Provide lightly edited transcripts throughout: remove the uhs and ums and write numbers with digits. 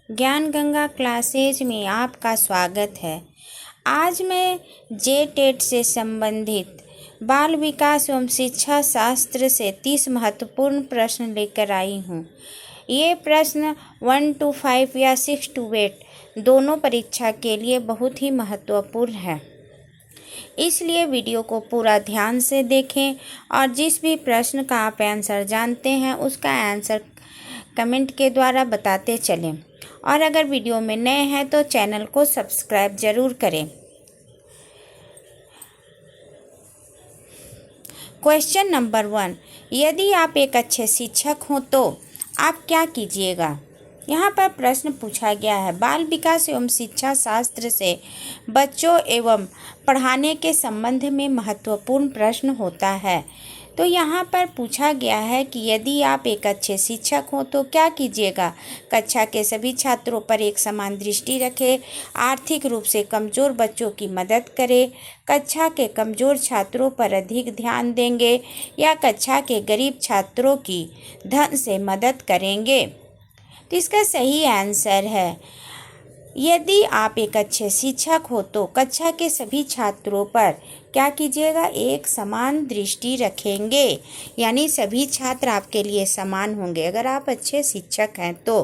ज्ञान गंगा क्लासेज में आपका स्वागत है। आज मैं जे-टेट से संबंधित बाल विकास एवं शिक्षा शास्त्र से 30 महत्वपूर्ण प्रश्न लेकर आई हूँ। ये प्रश्न 1 to 5 या 6 to 8 दोनों परीक्षा के लिए बहुत ही महत्वपूर्ण है, इसलिए वीडियो को पूरा ध्यान से देखें और जिस भी प्रश्न का आप आंसर जानते हैं उसका आंसर कमेंट के द्वारा बताते चलें। और अगर वीडियो में नए हैं तो चैनल को सब्सक्राइब जरूर करें। क्वेश्चन नंबर 1, यदि आप एक अच्छे शिक्षक हों तो आप क्या कीजिएगा? यहाँ पर प्रश्न पूछा गया है, बाल विकास एवं शिक्षा शास्त्र से बच्चों एवं पढ़ाने के संबंध में महत्वपूर्ण प्रश्न होता है। तो यहाँ पर पूछा गया है कि यदि आप एक अच्छे शिक्षक हों तो क्या कीजिएगा? कक्षा के सभी छात्रों पर एक समान दृष्टि रखें, आर्थिक रूप से कमज़ोर बच्चों की मदद करें, कक्षा के कमज़ोर छात्रों पर अधिक ध्यान देंगे या कक्षा के गरीब छात्रों की धन से मदद करेंगे? तो इसका सही आंसर है, यदि आप एक अच्छे शिक्षक हो तो कक्षा के सभी छात्रों पर क्या कीजिएगा? एक समान दृष्टि रखेंगे, यानी सभी छात्र आपके लिए समान होंगे अगर आप अच्छे शिक्षक हैं तो।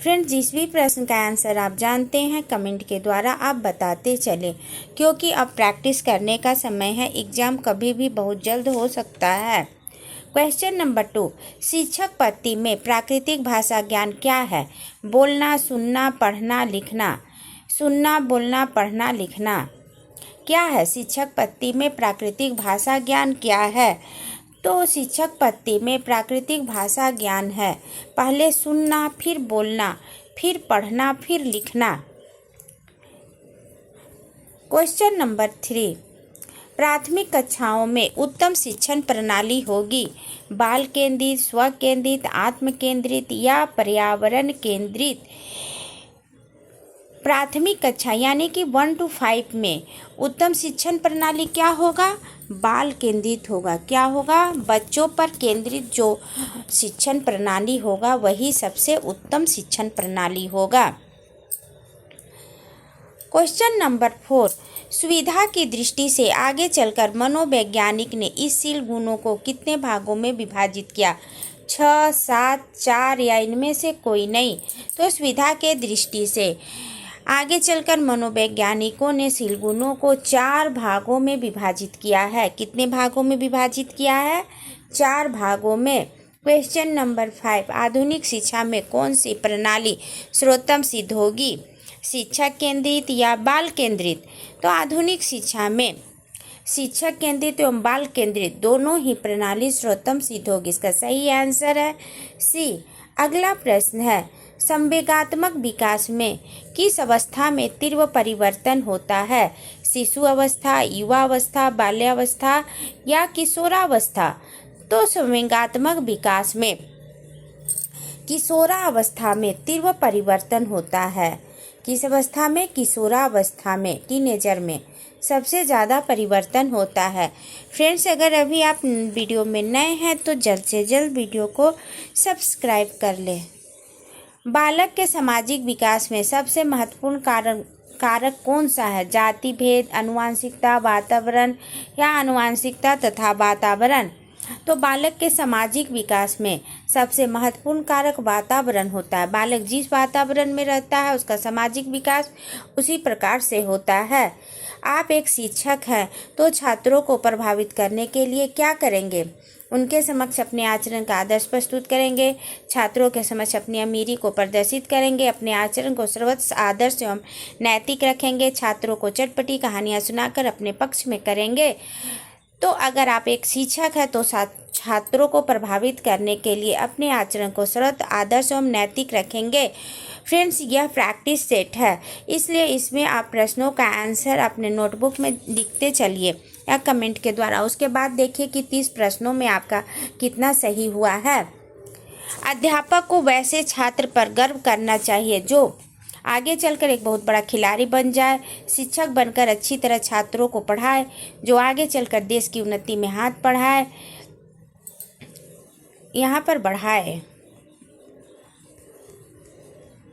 फ्रेंड्स, जिस भी प्रश्न का आंसर आप जानते हैं कमेंट के द्वारा आप बताते चलें, क्योंकि अब प्रैक्टिस करने का समय है, एग्ज़ाम कभी भी बहुत जल्द हो सकता है। क्वेश्चन नंबर 2, शिक्षक पद्धति में प्राकृतिक भाषा ज्ञान क्या है? बोलना, सुनना, पढ़ना, लिखना। सुनना, बोलना, पढ़ना, लिखना क्या है? शिक्षक पद्धति में प्राकृतिक भाषा ज्ञान क्या है? तो शिक्षक पद्धति में प्राकृतिक भाषा ज्ञान है पहले सुनना, फिर बोलना, फिर पढ़ना, फिर लिखना। क्वेश्चन नंबर 3, प्राथमिक कक्षाओं में उत्तम शिक्षण प्रणाली होगी बाल केंद्रित, स्व केंद्रित, आत्म केंद्रित या पर्यावरण केंद्रित? प्राथमिक कक्षा यानी कि 1 to 5 में उत्तम शिक्षण प्रणाली क्या होगा? बाल केंद्रित होगा। क्या होगा? बच्चों पर केंद्रित जो शिक्षण प्रणाली होगा वही सबसे उत्तम शिक्षण प्रणाली होगा। क्वेश्चन नंबर 4, सुविधा की दृष्टि से आगे चलकर मनोवैज्ञानिक ने इस शील गुणों को कितने भागों में विभाजित किया? 6, 7, 4 या इनमें से कोई नहीं? तो सुविधा के दृष्टि से आगे चलकर मनोवैज्ञानिकों ने शील गुणों को 4 भागों में विभाजित किया है। कितने भागों में विभाजित किया है? 4 भागों में। क्वेश्चन नंबर 5, आधुनिक शिक्षा में कौन सी प्रणाली सर्वोत्तम सिद्ध होगी? शिक्षक केंद्रित या बाल केंद्रित? तो आधुनिक शिक्षा में शिक्षक केंद्रित एवं बाल केंद्रित दोनों ही प्रणाली सर्वोत्तम सिद्ध होगी। इसका सही आंसर है सी। अगला प्रश्न है, संवेगात्मक विकास में किस अवस्था में तीव्र परिवर्तन होता है? शिशु अवस्था, युवा अवस्था, बाल्यावस्था या किशोरावस्था? तो संवेगात्मक विकास में किशोरावस्था में तीव्र परिवर्तन होता है। किस अवस्था में? किशोरावस्था में, टीनेजर में सबसे ज़्यादा परिवर्तन होता है। फ्रेंड्स, अगर अभी आप वीडियो में नए हैं तो जल्द से जल्द वीडियो को सब्सक्राइब कर लें। बालक के सामाजिक विकास में सबसे महत्वपूर्ण कारक कौन सा है? जाति भेद, आनुवंशिकता, वातावरण या आनुवंशिकता तथा वातावरण? तो बालक के सामाजिक विकास में सबसे महत्वपूर्ण कारक वातावरण होता है। बालक जिस वातावरण में रहता है उसका सामाजिक विकास उसी प्रकार से होता है। आप एक शिक्षक हैं तो छात्रों को प्रभावित करने के लिए क्या करेंगे? उनके समक्ष अपने आचरण का आदर्श प्रस्तुत करेंगे, छात्रों के समक्ष अपनी अमीरी को प्रदर्शित करेंगे, अपने आचरण को सर्वोच्च आदर्श एवं नैतिक रखेंगे, छात्रों को चटपटी कहानियाँ सुनाकर अपने पक्ष में करेंगे। तो अगर आप एक शिक्षक हैं तो छात्रों को प्रभावित करने के लिए अपने आचरण को सर्वोच्च आदर्श एवं नैतिक रखेंगे। फ्रेंड्स, यह प्रैक्टिस सेट है, इसलिए इसमें आप प्रश्नों का आंसर अपने नोटबुक में लिखते चलिए या कमेंट के द्वारा। उसके बाद देखिए कि 30 प्रश्नों में आपका कितना सही हुआ है। अध्यापक को वैसे छात्र पर गर्व करना चाहिए जो आगे चलकर एक बहुत बड़ा खिलाड़ी बन जाए, शिक्षक बनकर अच्छी तरह छात्रों को पढ़ाए, जो आगे चलकर देश की उन्नति में हाथ बढ़ाए, यहाँ पर बढ़ाए।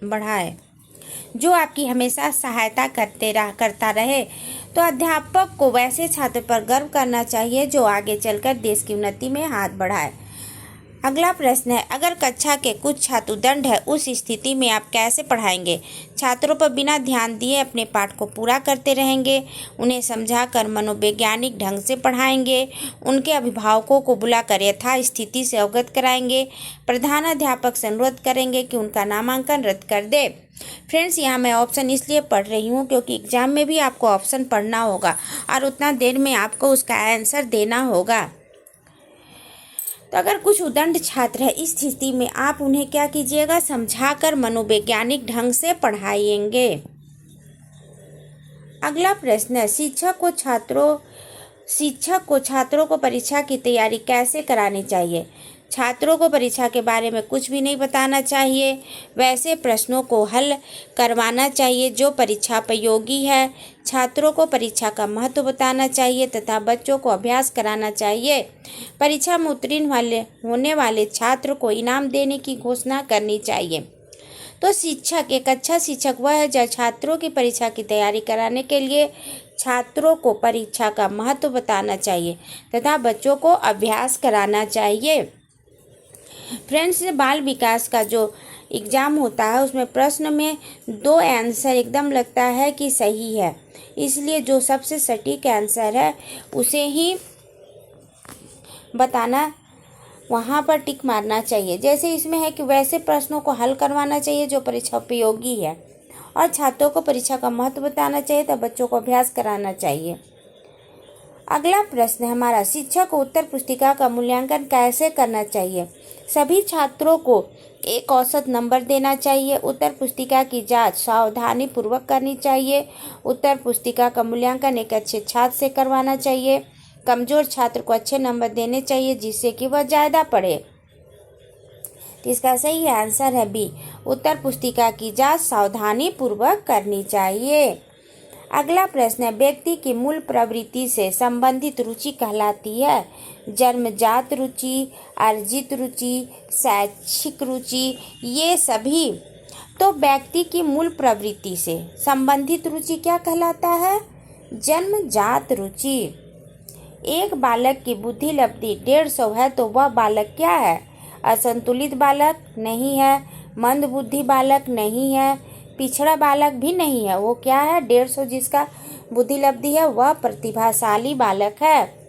बढ़ाए जो आपकी हमेशा सहायता करता रहे। तो अध्यापक को वैसे छात्र पर गर्व करना चाहिए जो आगे चलकर देश की उन्नति में हाथ बढ़ाए। अगला प्रश्न है, अगर कक्षा के कुछ छात्र उद्दंड है उस स्थिति में आप कैसे पढ़ाएंगे? छात्रों पर बिना ध्यान दिए अपने पाठ को पूरा करते रहेंगे, उन्हें समझाकर मनोवैज्ञानिक ढंग से पढ़ाएंगे, उनके अभिभावकों को बुलाकर यथा स्थिति से अवगत कराएंगे, प्रधानाध्यापक से अनुरोध करेंगे कि उनका नामांकन रद्द कर दे। फ्रेंड्स, यहाँ मैं ऑप्शन इसलिए पढ़ रही हूँ क्योंकि एग्जाम में भी आपको ऑप्शन पढ़ना होगा और उतना देर में आपको उसका आंसर देना होगा। तो अगर कुछ उद्दंड छात्र है इस स्थिति में आप उन्हें क्या कीजिएगा? समझाकर मनोवैज्ञानिक ढंग से पढ़ाएंगे। अगला प्रश्न है, शिक्षक को छात्रों को परीक्षा की तैयारी कैसे करानी चाहिए? छात्रों को परीक्षा के बारे में कुछ भी नहीं बताना चाहिए, वैसे प्रश्नों को हल करवाना चाहिए जो परीक्षा उपयोगी है। छात्रों को परीक्षा का महत्व बताना चाहिए तथा बच्चों को अभ्यास कराना चाहिए। परीक्षा में उत्तीर्ण होने वाले छात्र को इनाम देने की घोषणा करनी चाहिए। तो शिक्षक, एक अच्छा शिक्षक वह है जो छात्रों की परीक्षा की तैयारी कराने के लिए छात्रों को परीक्षा का महत्व बताना चाहिए तथा बच्चों को अभ्यास कराना चाहिए। फ्रेंड्स, बाल विकास का जो एग्ज़ाम होता है उसमें प्रश्न में 2 आंसर एकदम लगता है कि सही है, इसलिए जो सबसे सटीक आंसर है उसे ही बताना, वहाँ पर टिक मारना चाहिए। जैसे इसमें है कि वैसे प्रश्नों को हल करवाना चाहिए जो परीक्षा उपयोगी है और छात्रों को परीक्षा का महत्व बताना चाहिए तब बच्चों को अभ्यास कराना चाहिए। अगला प्रश्न है हमारा, शिक्षक को उत्तर पुस्तिका का मूल्यांकन कैसे करना चाहिए? सभी छात्रों को एक औसत नंबर देना चाहिए। उत्तर पुस्तिका की जांच सावधानी पूर्वक करनी चाहिए। उत्तर पुस्तिका का मूल्यांकन एक अच्छे छात्र से करवाना चाहिए। कमजोर छात्र को अच्छे नंबर देने चाहिए जिससे कि वह ज़्यादा पढ़े। तो इसका सही आंसर है बी, उत्तर पुस्तिका की जांच सावधानी पूर्वक करनी चाहिए। अगला प्रश्न है, व्यक्ति की मूल प्रवृत्ति से संबंधित रुचि कहलाती है? जन्मजात रुचि, अर्जित रुचि, शैक्षिक रुचि, ये सभी। तो व्यक्ति की मूल प्रवृत्ति से संबंधित रुचि क्या कहलाता है? जन्मजात रुचि। एक बालक की बुद्धि लब्धि 150 है तो वह बालक क्या है? असंतुलित बालक नहीं है, मंद बुद्धि बालक नहीं है, पिछड़ा बालक भी नहीं है। वो क्या है? 150 जिसका बुद्धि लब्धि है वह प्रतिभाशाली बालक है।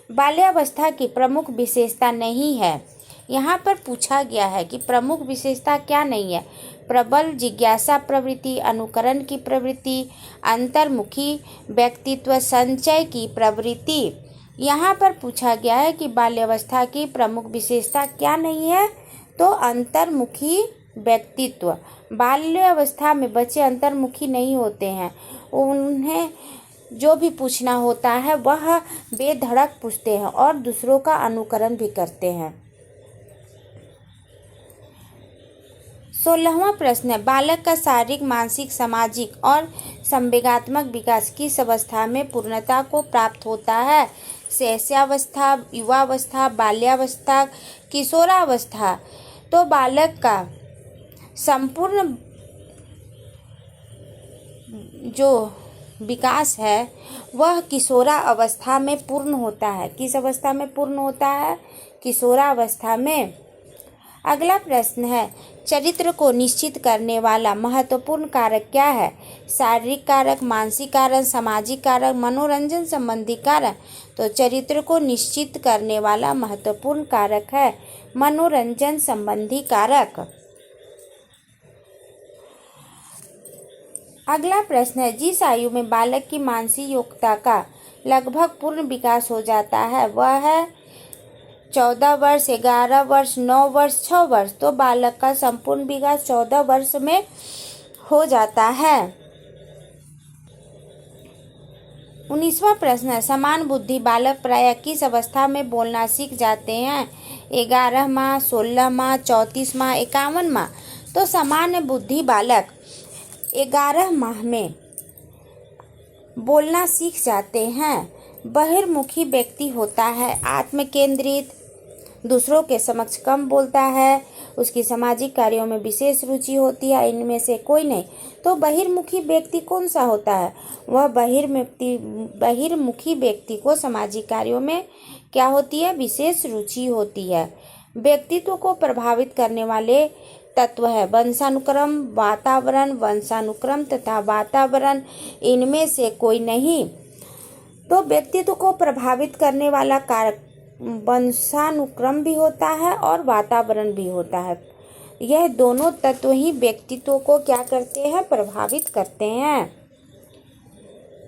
बाल्यावस्था की प्रमुख विशेषता नहीं है। यहाँ पर पूछा गया है कि प्रमुख विशेषता क्या नहीं है? प्रबल जिज्ञासा प्रवृत्ति, अनुकरण की प्रवृत्ति, अंतर्मुखी व्यक्तित्व, संचय की प्रवृत्ति। यहाँ पर पूछा गया है कि बाल्यावस्था की प्रमुख विशेषता क्या नहीं है? तो अंतर्मुखी व्यक्तित्व। बाल्यावस्था में बच्चे अंतर्मुखी नहीं होते हैं, उन्हें जो भी पूछना होता है वह बेधड़क पूछते हैं और दूसरों का अनुकरण भी करते हैं। 16वां प्रश्न है, बालक का शारीरिक, मानसिक, सामाजिक और संवेगात्मक विकास किस अवस्था में पूर्णता को प्राप्त होता है? शैशवावस्था, युवावस्था, बाल्यावस्था, किशोरावस्था। तो बालक का संपूर्ण जो विकास है वह किशोरा अवस्था में पूर्ण होता है। किस अवस्था में पूर्ण होता है? किशोरावस्था में। अगला प्रश्न है, चरित्र को निश्चित करने वाला महत्वपूर्ण कारक क्या है? शारीरिक कारक, मानसिक कारक, सामाजिक कारक, मनोरंजन संबंधी कारक। तो चरित्र को निश्चित करने वाला महत्वपूर्ण कारक है मनोरंजन संबंधी कारक। अगला प्रश्न है, जिस आयु में बालक की मानसिक योग्यता का लगभग पूर्ण विकास हो जाता है वह है 14 वर्ष, 11 वर्ष, 9 वर्ष, 6 वर्ष। तो बालक का संपूर्ण विकास 14 वर्ष में हो जाता है। 19वां प्रश्न है, समान बुद्धि बालक प्रायः किस अवस्था में बोलना सीख जाते हैं? 11 माह, 16 माह, 34 माह, 51 माह। तो सामान्य बुद्धि बालक 11 माह में बोलना सीख जाते हैं। बहिर्मुखी व्यक्ति होता है, आत्म केंद्रित, दूसरों के समक्ष कम बोलता है, उसकी सामाजिक कार्यों में विशेष रुचि होती है। इनमें से कोई नहीं। तो बहिर्मुखी व्यक्ति कौन सा होता है? वह बहिर्मुखी व्यक्ति को सामाजिक कार्यों में क्या होती है? विशेष रुचि होती है। व्यक्तित्व को प्रभावित करने वाले तत्व है वंशानुक्रम, वातावरण, वंशानुक्रम तथा वातावरण, इनमें से कोई नहीं। तो व्यक्तित्व को प्रभावित करने वाला कारक वंशानुक्रम भी होता है और वातावरण भी होता है। यह दोनों तत्व ही व्यक्तित्व को क्या करते हैं? प्रभावित करते हैं।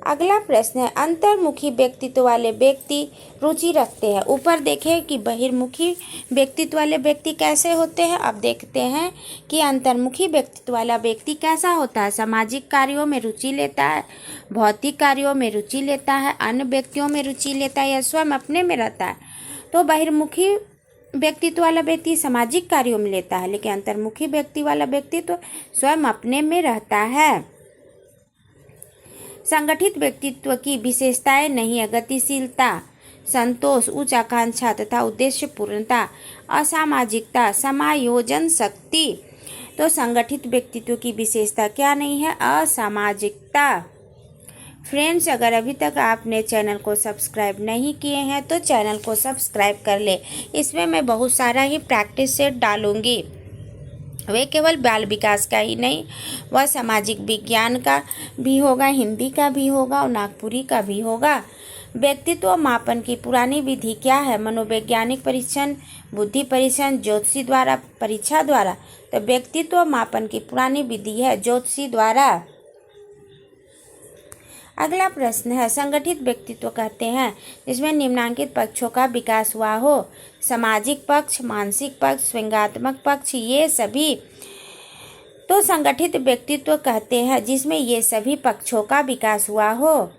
अगला प्रश्न है, अंतर्मुखी व्यक्तित्व वाले व्यक्ति रुचि रखते हैं। ऊपर देखें कि बहिर्मुखी व्यक्तित्व वाले व्यक्ति कैसे होते हैं। अब देखते हैं कि अंतर्मुखी व्यक्तित्व वाला व्यक्ति कैसा होता है। सामाजिक कार्यों में रुचि लेता है, भौतिक कार्यों में रुचि लेता है, अन्य व्यक्तियों में रुचि लेता है या स्वयं अपने में रहता है। तो बहिर्मुखी व्यक्तित्व वाला व्यक्ति सामाजिक कार्यों में लेता है, लेकिन अंतर्मुखी व्यक्ति वाला व्यक्तित्व स्वयं अपने में रहता है। संगठित व्यक्तित्व की विशेषताएं नहीं है गतिशीलता, संतोष, उच्च आकांक्षा तथा उद्देश्य पूर्णता, असामाजिकता, समायोजन शक्ति। तो संगठित व्यक्तित्व की विशेषता क्या नहीं है? असामाजिकता। फ्रेंड्स, अगर अभी तक आपने चैनल को सब्सक्राइब नहीं किए हैं तो चैनल को सब्सक्राइब कर ले। इसमें मैं बहुत सारा ही प्रैक्टिस सेट डालूंगी। वे केवल बाल विकास का ही नहीं, वह सामाजिक विज्ञान का भी होगा, हिंदी का भी होगा और नागपुरी का भी होगा। व्यक्तित्व मापन की पुरानी विधि क्या है? मनोवैज्ञानिक परीक्षण, बुद्धि परीक्षण, ज्योतिषी द्वारा, परीक्षा द्वारा। तो व्यक्तित्व मापन की पुरानी विधि है ज्योतिषी द्वारा। अगला प्रश्न है, संगठित व्यक्तित्व कहते हैं जिसमें निम्नलिखित पक्षों का विकास हुआ हो। सामाजिक पक्ष, मानसिक पक्ष, व्यंग्यात्मक पक्ष, ये सभी। तो संगठित व्यक्तित्व कहते हैं जिसमें ये सभी पक्षों का विकास हुआ हो।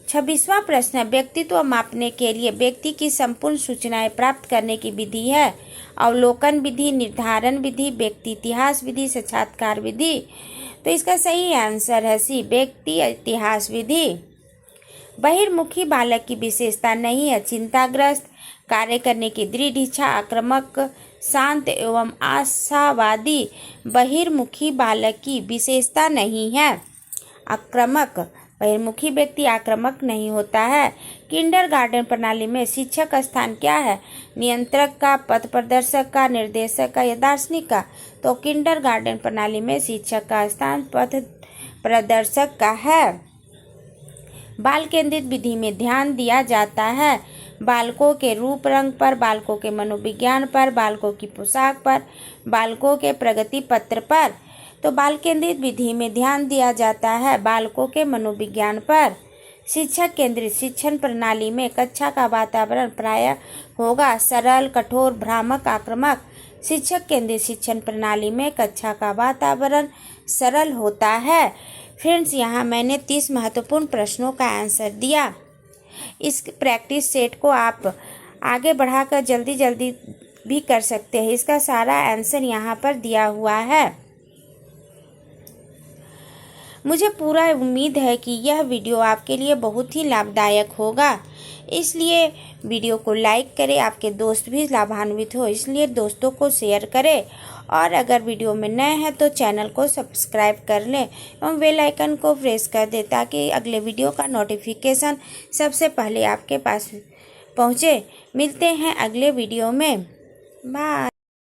26वां प्रश्न है, व्यक्तित्व मापने के लिए व्यक्ति की संपूर्ण सूचनाएं प्राप्त करने की विधि है। अवलोकन विधि, निर्धारण विधि, व्यक्ति इतिहास विधि, साक्षात्कार विधि। तो इसका सही आंसर है सी, व्यक्ति इतिहास विधि। बहिर्मुखी बालक की विशेषता नहीं है चिंताग्रस्त, कार्य करने की दृढ़ इच्छा, आक्रामक, शांत एवं आशावादी। बहिर्मुखी बालक की विशेषता नहीं है आक्रामक। बहिर्मुखी व्यक्ति आक्रामक नहीं होता है। किंडरगार्टन प्रणाली में शिक्षक स्थान क्या है? नियंत्रक का, पथ प्रदर्शक का, निर्देशक का या दार्शनिक का? तो किंडरगार्टन प्रणाली में शिक्षक का स्थान पथ प्रदर्शक का है। बाल केंद्रित विधि में ध्यान दिया जाता है बालकों के रूप रंग पर, बालकों के मनोविज्ञान पर, बालकों की पोशाक पर, बालकों के प्रगति पत्र पर। तो बाल केंद्रित विधि में ध्यान दिया जाता है बालकों के मनोविज्ञान पर। शिक्षक केंद्रित शिक्षण प्रणाली में कक्षा का वातावरण प्रायः होगा सरल, कठोर, भ्रामक, आक्रामक। शिक्षक केंद्रित शिक्षण प्रणाली में कक्षा का वातावरण सरल होता है। फ्रेंड्स, यहाँ मैंने 30 महत्वपूर्ण प्रश्नों का आंसर दिया। इस प्रैक्टिस सेट को आप आगे बढ़ाकर जल्दी जल्दी भी कर सकते हैं। इसका सारा आंसर यहाँ पर दिया हुआ है। मुझे पूरा उम्मीद है कि यह वीडियो आपके लिए बहुत ही लाभदायक होगा, इसलिए वीडियो को लाइक करें। आपके दोस्त भी लाभान्वित हो, इसलिए दोस्तों को शेयर करें। और अगर वीडियो में नए हैं तो चैनल को सब्सक्राइब कर लें एवं बेल आइकन को प्रेस कर दें ताकि अगले वीडियो का नोटिफिकेशन सबसे पहले आपके पास पहुँचे। मिलते हैं अगले वीडियो में। बाय।